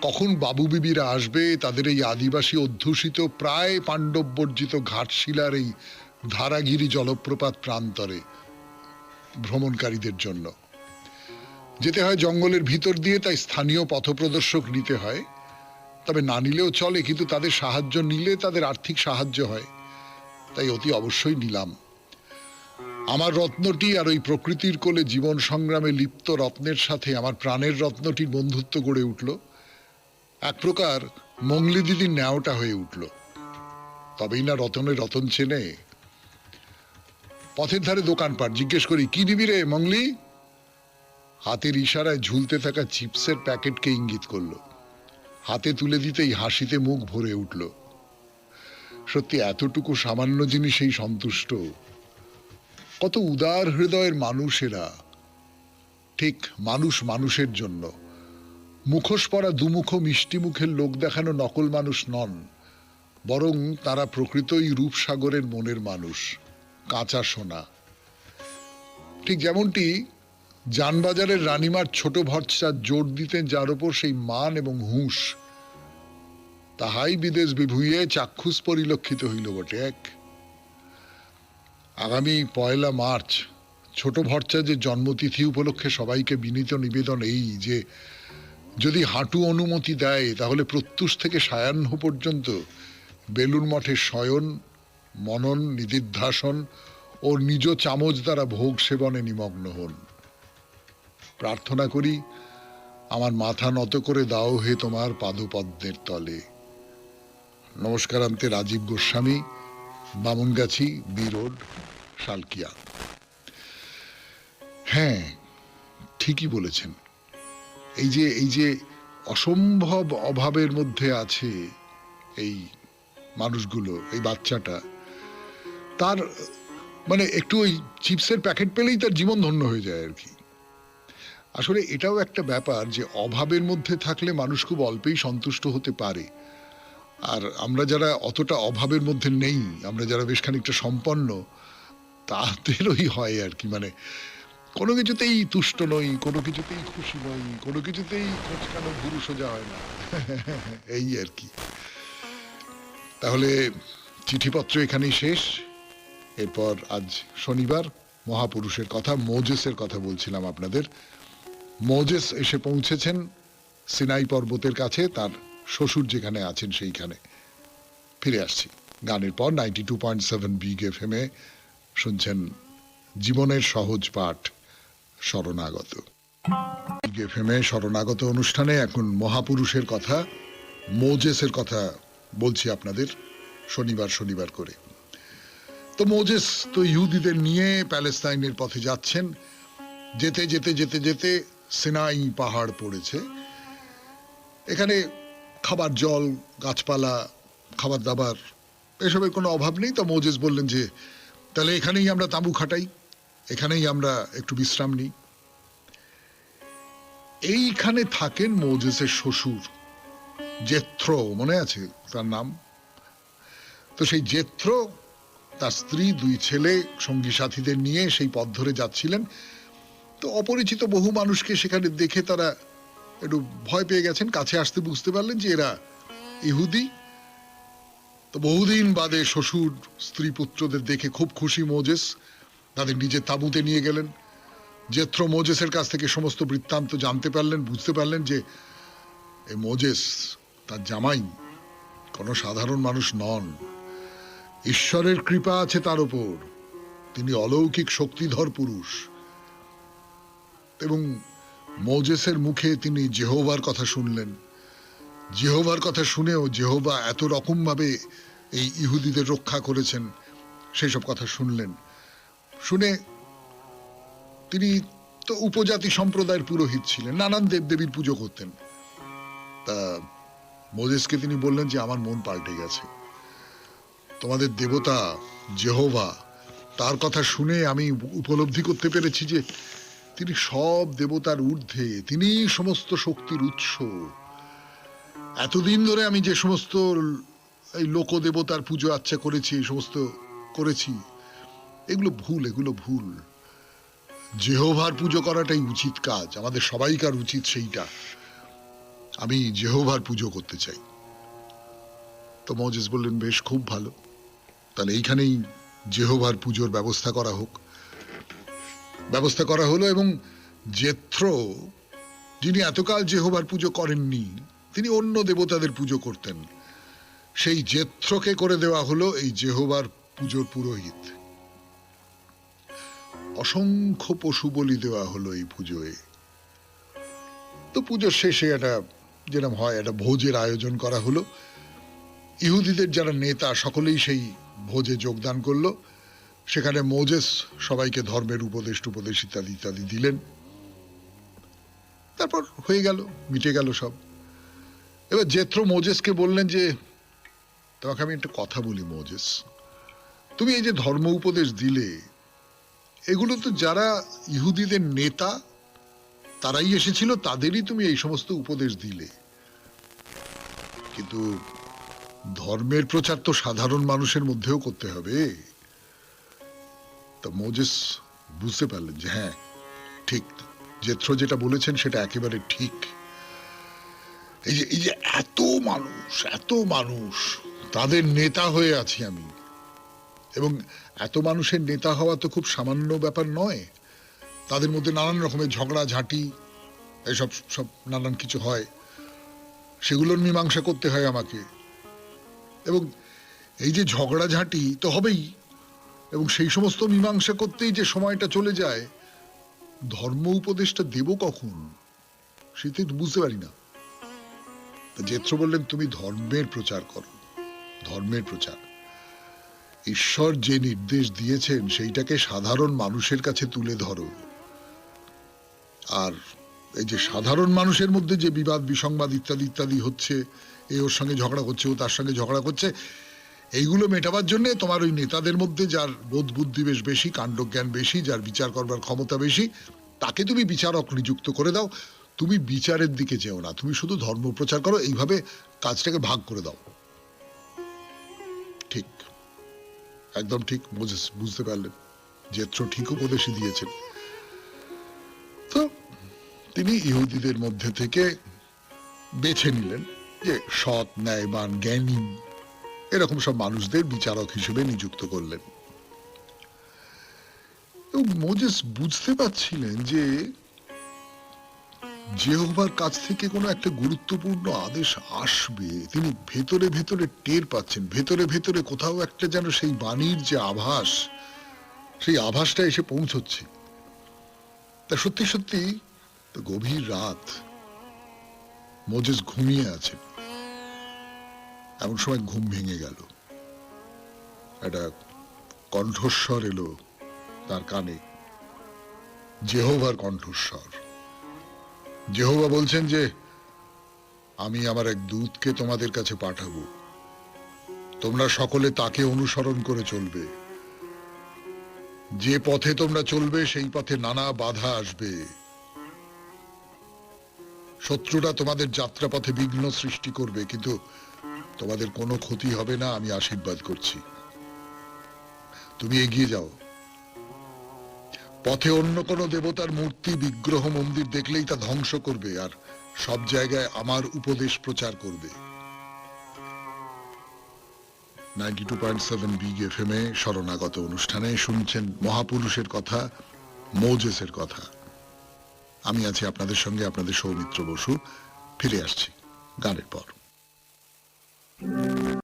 কখন বাবু বিবিরা আসবে তাদের এই আদিবাসী অধ্যুষিত প্রায় পাণ্ডব বর্জিত ঘাটশিলার এই ধারাগিরি জলপ্রপাত প্রান্তরে ভ্রমণকারীদের জন্য। যেতে হয় জঙ্গলের ভিতর দিয়ে, তাই স্থানীয় পথপ্রদর্শক নিতে হয়। তবে না নিলেও চলে, কিন্তু তাদের সাহায্য নিলে তাদের আর্থিক সাহায্য হয়, তাই অতি অবশ্যই নিলাম। আমার রত্নটি আর ওই প্রকৃতির কোলে জীবন সংগ্রামে লিপ্ত রত্নের সাথে আমার প্রাণের রত্নটির বন্ধুত্ব গড়ে উঠল। এক প্রকার মঙ্গলি দিদির ন্যাওটা হয়ে উঠল। তবেই না রতনের রতন চেনে। পথের ধারে দোকানপাট, জিজ্ঞেস করি, কি নিবি রে মঙ্গলি? হাতের ইশারায় ঝুলতে থাকা চিপসের প্যাকেটকে ইঙ্গিত করল। হাতে তুলে দিতেই হাসিতে মুখ ভরে উঠল। সত্যি এতটুকু সামান্য জিনিসেই সন্তুষ্ট। কত উদার হৃদয়ের মানুষেরা। ঠিক মানুষ মানুষের জন্য। মুখোশ পরা দুমুখো মিষ্টি মুখের লোক দেখানো নকল মানুষ নন, বরং তারা প্রকৃতই রূপসাগরের মনের মানুষ, কাঁচা সোনা। ঠিক যেমনটি জানবাজারের রানীমার ছোট ভরচা জোর দিতেন যার ওপর, সেই মান এবং হুঁশ, তাহাই বিদেশ বিভুঁইয়ে চাক্ষুষ পরিলক্ষিত হইল বটে এক। আগামী 1 মার্চ ছোট ভরচা যে জন্মতিথি উপলক্ষে সবাইকে বিনীত নিবেদন এই যে, যদি হাঁটু অনুমতি দেয় তাহলে প্রত্যুষ থেকে সায়াহ্ন পর্যন্ত বেলুর মঠে শয়ন, মনন, নিদিধ্যাসন ও নিজ চামচ দ্বারা ভোগ সেবনে নিমগ্ন হন। প্রার্থনা করি, আমার মাথা নত করে দাও হে তোমার পাদপদ্মের তলে। নমস্কারান্তে রাজীব গোস্বামী, বামুনগাছি বি রোড, শালকিয়া। হ্যাঁ, ঠিকই বলেছেন। এই যে অসম্ভব অভাবের মধ্যে আছে এই মানুষগুলো, এই বাচ্চাটা, তার মানে একটু ওই চিপসের প্যাকেট পেলেই তার জীবন ধন্য হয়ে যায় আর কি। আসলে এটাও একটা ব্যাপার যে অভাবের মধ্যে থাকলে মানুষ খুব অল্পেই সন্তুষ্ট হতে পারে। আর আমরা যারা অতটা অভাবের মধ্যে নেই, আমরা যারা বেশ খানিকটা সম্পন্ন, তাদেরই হয় আর কি, মানে কোনো কিছুতেই তুষ্ট নই, কোনো কিছুতেই খুশি নই, কোনো কিছুতেই কোচকানো ভুরু সোজা হয় না, এই আর কি। তাহলে চিঠিপত্র এখানেই শেষ। এরপর আজ শনিবার, মহাপুরুষের কথা, মোজেসের কথা বলছিলাম আপনাদের। মোজেস এসে পৌঁছেছেন সিনাই পর্বতের কাছে, তার শ্বশুর যেখানে আছেন সেইখানে। ফিরে আসছি গানের পর। 92.7 বিগ এফএম এ শুনছেন জীবনের সহজ পাঠ শরণাগত। বিগ এফএম এ শরণাগত অনুষ্ঠানে এখন মহাপুরুষের কথা, মোজেসের কথা বলছি আপনাদের শনিবার শনিবার করে। তো মোজেস তো ইহুদিদের নিয়ে প্যালেস্তাইনের পথে যাচ্ছেন। যেতে যেতে যেতে যেতে সিনাই পাহাড় পড়েছে। এখানে খাবার, জল, গাছপালা, খাবার দাবার এসবের কোনো অভাব নেই। তো মোজেস বললেন যে তাহলে এখানেই আমরা তাঁবু খাটাই, এখানেই আমরা একটু বিশ্রাম নিই। এইখানে থাকেন মোজেসের শ্বশুর জেথ্রো, মনে আছে তার নাম? তো সেই জেথ্রো, তার স্ত্রী, দুই ছেলে সঙ্গী সাথীদের নিয়ে সেই পথ ধরে যাচ্ছিলেন। তো অপরিচিত বহু মানুষকে সেখানে দেখে তারা একটু ভয় পেয়ে গেছেন। কাছে আসতে বুঝতে পারলেন যে এরা ইহুদি। তো বহুদিন বাদে শ্বশুর স্ত্রী পুত্রদের দেখে খুব খুশি মোজেস, তাদের নিজের তাঁবুতে নিয়ে গেলেন। জেথ্রো মোজেসের কাছ থেকে সমস্ত বৃত্তান্ত জানতে পারলেন, বুঝতে পারলেন যে এই মোজেস, তার জামাই, কোনো সাধারণ মানুষ নন। ঈশ্বরের কৃপা আছে তার উপর, তিনি অলৌকিক শক্তিধর পুরুষ। এবং মোজেসের মুখে তিনি জেহোবার কথা শুনলেন। জেহোবার কথা শুনেও জেহোবা এত রকম ভাবে এই ইহুদিদের রক্ষা করেছেন সেই সব কথা শুনলেন। শুনে তিনি তো উপজাতি সম্প্রদায়ের পুরোহিত ছিলেন, নানান দেবদেবীর পুজো করতেন। তা মোজেসকে তিনি বললেন যে আমার মন পাল্টে গেছে, তোমাদের দেবতা জেহোবা, তার কথা শুনে আমি উপলব্ধি করতে পেরেছি যে তিনি সব দেবতার ঊর্ধ্বে, তিনি সমস্ত শক্তির উৎস। এতদিন ধরে আমি যে সমস্ত এই লোক দেবতার পুজো আচ্ছা করেছি, এই সমস্ত করেছি, এগুলো ভুল, এগুলো ভুল। জেহোভার পুজো করাটাই উচিত কাজ, আমাদের সবাইকার উচিত সেইটা। আমি জেহোভার পুজো করতে চাই। তো মোজেস বললেন বেশ, খুব ভালো, তাহলে এইখানেই জেহোভার পুজোর ব্যবস্থা করা হোক। ব্যবস্থা করা হলো এবং জেথ্রো, যিনি এতকাল জেহোভার পুজো করেননি, তিনি অন্য দেবতাদের পুজো করতেন, সেই জেথ্রোকে করে দেওয়া হলো এই জেহোভার পুজোর পুরোহিত। অসংখ্য পশু বলি দেওয়া হলো এই পুজোয়। তো পুজোর শেষে একটা, যেরকম হয়, একটা ভোজের আয়োজন করা হলো। ইহুদিদের যারা নেতা সকলেই সেই ভোজে যোগদান করলো। সেখানে মোজেস সবাইকে ধর্মের উপদেশ ইত্যাদি ইত্যাদি দিলেন। তারপর হয়ে গেল, মিটে গেল সব। এবার জেথ্রো মোজেসকে বললেন যে তোমাকে আমি একটা কথা বলি মোজেস, তুমি এই যে ধর্ম উপদেশ দিলে, এগুলো তো যারা ইহুদিদের নেতা তারাই এসেছিল, তাদেরই তুমি এই সমস্ত উপদেশ দিলে, কিন্তু ধর্মের প্রচার তো সাধারণ মানুষের মধ্যেও করতে হবে। তা মোজেস বুঝতে পারলেন যে হ্যাঁ ঠিক, জেথ্রো যেটা বলেছেন সেটা একেবারে ঠিক। এই যে এত মানুষ তাদের নেতা হয়ে আছি আমি, এবং এত মানুষের নেতা হওয়া তো খুব সামান্য ব্যাপার নয়। তাদের মধ্যে নানান রকমের ঝগড়া ঝাঁটি, এসব সব নানান কিছু হয়, সেগুলোর মীমাংসা করতে হয় আমাকে। এবং এই যে ঝগড়াঝাঁটি তো হবেই, এবং সেই সমস্ত মীমাংসা করতেই যে সময়টা চলে যায়, ধর্ম উপদেশটা দেব কখন সেটাই তো বুঝতে পারি না। জেথ্রো বললেন তুমি ধর্মের প্রচার করো, ধর্মের প্রচার। ঈশ্বর যে নির্দেশ দিয়েছেন সেইটাকে সাধারণ মানুষের কাছে তুলে ধরো। আর এই যে সাধারণ মানুষের মধ্যে যে বিবাদ বিসংবাদ ইত্যাদি ইত্যাদি হচ্ছে, এ ওর সঙ্গে ঝগড়া করছে, ও তার সঙ্গে ঝগড়া করছে, এইগুলো মেটাবার জন্য তোমার ওই নেতাদের মধ্যে যার বোধ বুদ্ধি বেশ বেশি, কাণ্ডজ্ঞান বেশি, যার বিচার করবার ক্ষমতা বেশি, তাকে তুমি বিচারক নিযুক্ত করে দাও। তুমি বিচারের দিকে যেও না, তুমি শুধু ধর্ম প্রচার করো, এইভাবে কাজটাকে ভাগ করে দাও। ঠিক, একদম ঠিক। মোজেস বুঝতে পারলেন জেথ্রো ঠিক উপদেশই দিয়েছেন। তো তিনি ইহুদিদের মধ্যে থেকে বেছে নিলেন যে সৎ, ন্যায়বান, জ্ঞানী এরকম সব মানুষদের বিচারক হিসেবে নিযুক্ত করলেন। এবং মোজেস বুঝতে পারছিলেন যে যেহোভার কাছ থেকে কোনো একটা গুরুত্বপূর্ণ আদেশ আসবে, তিনি ভেতরে ভেতরে টের পাচ্ছেন, ভেতরে ভেতরে কোথাও একটা যেন সেই বাণীর যে আভাস, সেই আভাসটা এসে পৌঁছচ্ছে। তা সত্যি সত্যি গভীর রাত, মোজেস ঘুমিয়ে আছেন, এমন সময় ঘুম ভেঙে গেল। একটা কণ্ঠস্বর এলো তার কানে, যেহোভার কণ্ঠস্বর। যেহোভা বলছেন যে আমি আমার এক দূতকে তোমাদের কাছে পাঠাবো, তোমরা সকলে তাকে অনুসরণ করে চলবে। যে পথে তোমরা চলবে সেই পথে নানা বাধা আসবে, শত্রুরা তোমাদের যাত্রাপথে বিঘ্ন সৃষ্টি করবে, কিন্তু তোমাদের কোনো ক্ষতি হবে না, আমি আশীর্বাদ করছি। তুমি এগিয়ে যাও। পথে অন্য কোনো দেবতার মূর্তি, বিগ্রহ, মন্দির দেখলেই তা ধ্বংস করবে, আর সব জায়গায় আমার উপদেশ প্রচার করবে। 92.7 বিগ এফএম এ শরণাগত অনুষ্ঠানে শুনছেন মহাপুরুষের কথা, মোজেসের কথা। আমি আছি আপনাদের সঙ্গে, আপনাদের সৌমিত্র বসু। ফিরে আসছি গানের পর।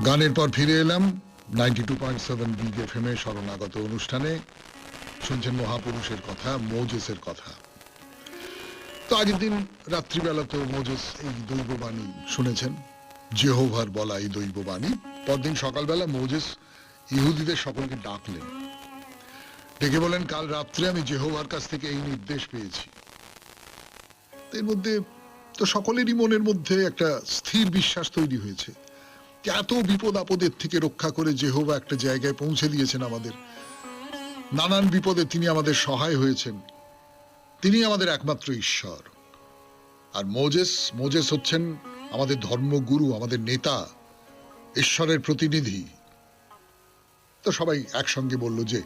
গানের পর ফিরে এলাম 92.7 বিগ এফএম এ শরণাগত অনুষ্ঠানে। শুনছেন মহাপুরুষের কথা, মোজেসের কথা। তো আগের দিন রাত্রিবেলা তো মোজেস এই দৈববাণী শুনেছেন, যেহোভার বলা এই দৈববাণী। পরদিন সকালবেলা মোজেস ইহুদিদের সকলকে ডাকলেন, ডেকে বলেন, কাল রাত্রে আমি যেহোভার কাছ থেকে এই নির্দেশ পেয়েছি। এর মধ্যে তো সকলেরই মনের মধ্যে একটা স্থির বিশ্বাস তৈরি হয়েছে যে এত বিপদ আপদের থেকে রক্ষা করে যেহোভা একটা জায়গায় পৌঁছে দিয়েছেন আমাদের। নানান বিপদে তিনি আমাদের সহায় হয়েছেন, তিনি আমাদের একমাত্র ঈশ্বর। আর মোজেস হচ্ছেন আমাদের ধর্মগুরু, আমাদের নেতা, ঈশ্বরের প্রতিনিধি। তো সবাই একসঙ্গে বলল যে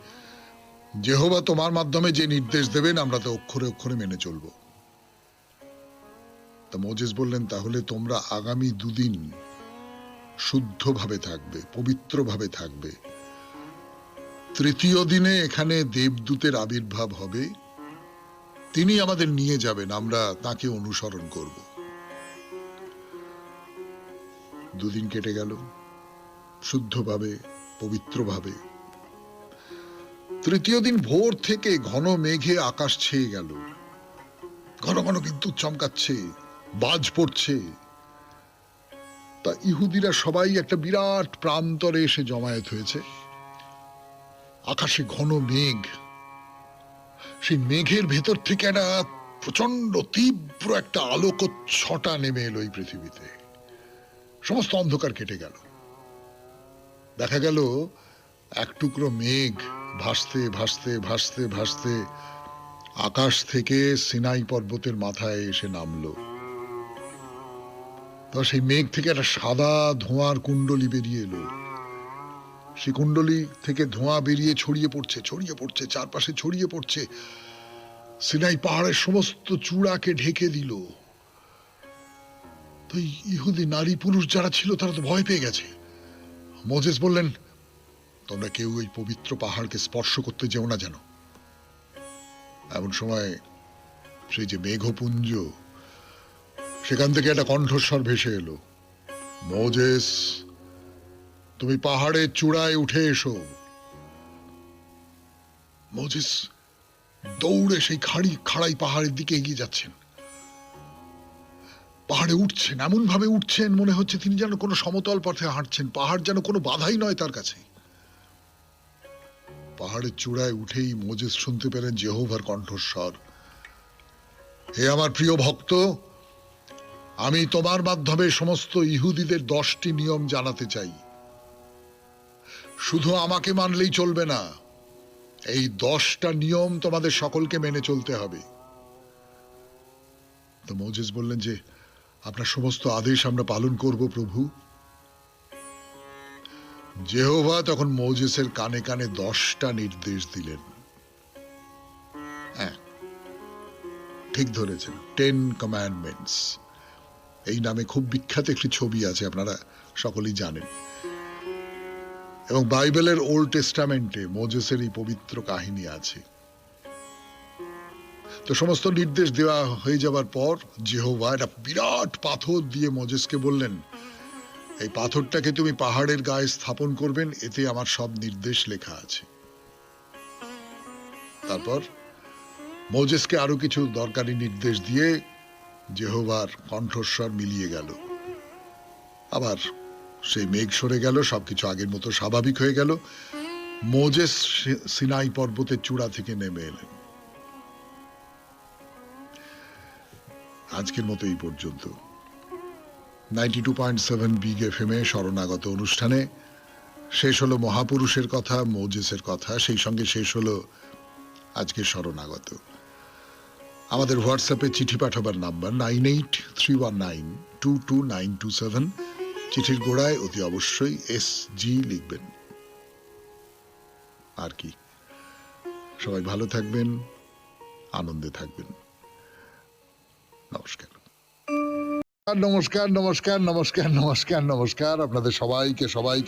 যেহোভা তোমার মাধ্যমে যে নির্দেশ দেবেন আমরা তো অক্ষরে অক্ষরে মেনে চলব। তা মোজেস বললেন, তাহলে তোমরা আগামী দুদিন শুদ্ধভাবে থাকবে, পবিত্রভাবে থাকবে। তৃতীয় দিনে এখানে দেবদূতের আবির্ভাব হবে, তিনি আমাদের নিয়ে যাবেন, আমরা তাকে অনুসরণ করব। দুদিন কেটে গেল শুদ্ধভাবে, পবিত্রভাবে। তৃতীয় দিন ভোর থেকে ঘন মেঘে আকাশ ছেয়ে গেল, ঘন ঘন বিদ্যুৎ চমকাচ্ছে, বাজ পড়ছে। তা ইহুদিরা সবাই একটা বিরাট প্রান্তরে এসে জমায়েত হয়েছে। আকাশে ঘন মেঘ, সেই মেঘের ভেতর থেকে একটা প্রচন্ড তীব্র একটা আলোক ছটা নেমে এলো এই পৃথিবীতে। সমস্ত অন্ধকার কেটে গেল। দেখা গেল এক টুকরো মেঘ ভাসতে ভাসতে ভাসতে ভাসতে আকাশ থেকে সিনাই পর্বতের মাথায় এসে নামলো। তো সেই মেঘ থেকে একটা সাদা ধোঁয়ার কুণ্ডলী বেরিয়ে এলো। সেই কুণ্ডলী থেকে ধোঁয়া বেরিয়ে ছড়িয়ে পড়ছে, চারপাশে ছড়িয়ে পড়ছে, সিনাই পাহাড়ের সমস্ত চূড়াকে ঢেকে দিল। তো ইহুদি নারী পুরুষ যারা ছিল তারা তো ভয় পেয়ে গেছে। মোজেস বললেন, তোমরা কেউ এই পবিত্র পাহাড়কে স্পর্শ করতে যেও না যেন। এমন সময় সেই যে মেঘপুঞ্জ, সেখান থেকে একটা কণ্ঠস্বর ভেসে এলো, মোজেস তুমি পাহাড়ের চূড়ায় উঠে এসো। মোজেস দৌড়ে সেই খাড়াই পাহাড়ের দিকে এগিয়ে যাচ্ছেন। পাহাড়ে উঠছেন, এমন ভাবে উঠছেন মনে হচ্ছে তিনি যেন কোনো সমতল পথে হাঁটছেন, পাহাড় যেন কোনো বাধাই নয় তার কাছে। পাহাড়ের চূড়ায় উঠেই মোজেস শুনতে পেলেন যেহোভার কণ্ঠস্বর, হে আমার প্রিয় ভক্ত, আমি তোমার মাধ্যমে সমস্ত ইহুদিদের 10টি নিয়ম জানাতে চাই। শুধু আমাকে মানলেই চলবে না, এই 10টা নিয়ম তোমাদের সকলকে মেনে চলতে হবে। তো মোজেস বললেন যে আপনার সমস্ত আদেশ আমরা পালন করব প্রভু। যেহোভা তখন মোজেসের কানে কানে 10টা নির্দেশ দিলেন। হ্যাঁ, ঠিক ধরেছেন, 10 কমান্ডমেন্টস। এই নামে খুব বিখ্যাত একটি ছবি আছে, আপনারা সকলেই জানেন। এবং বাইবেলের ওল্ড টেস্টামেন্টে মোজেসের এই পবিত্র কাহিনী আছে। তো সমস্ত নির্দেশ দেওয়া হয়ে যাবার পর যেহোভা একটা বিরাট পাথর দিয়ে মোজেসকে বললেন, এই পাথরটাকে তুমি পাহাড়ের গায়ে স্থাপন করবেন, এতে আমার সব নির্দেশ লেখা আছে। তারপর মোজেসকে আরো কিছু দরকারি নির্দেশ দিয়ে যেহোভার কণ্ঠস্বর মিলিয়ে গেল। আবার সেই মেঘ সরে গেল, সবকিছু আগের মতো স্বাভাবিক হয়ে গেল। মোজেস সিনাই পর্বতের চূড়া থেকে নেমে এলেন। আজকের মতো এই পর্যন্ত। 92.7 বিগ এফএম এ শরণাগত অনুষ্ঠানে শেষ হলো মহাপুরুষের কথা, মোজেসের কথা, সেই সঙ্গে শেষ হলো আজকে শরণাগত। আমাদের হোয়াটসঅ্যাপে চিঠি পাঠাবার নাম্বার 9831922927। চিঠির গোড়ায় অতি অবশ্যই SG লিখবেন। আর কি, সবাই ভালো থাকবেন, আনন্দে থাকবেন। নমস্কার নমস্কার নমস্কার নমস্কার নমস্কার নমস্কার। আপনাদের সবাইকে সবাই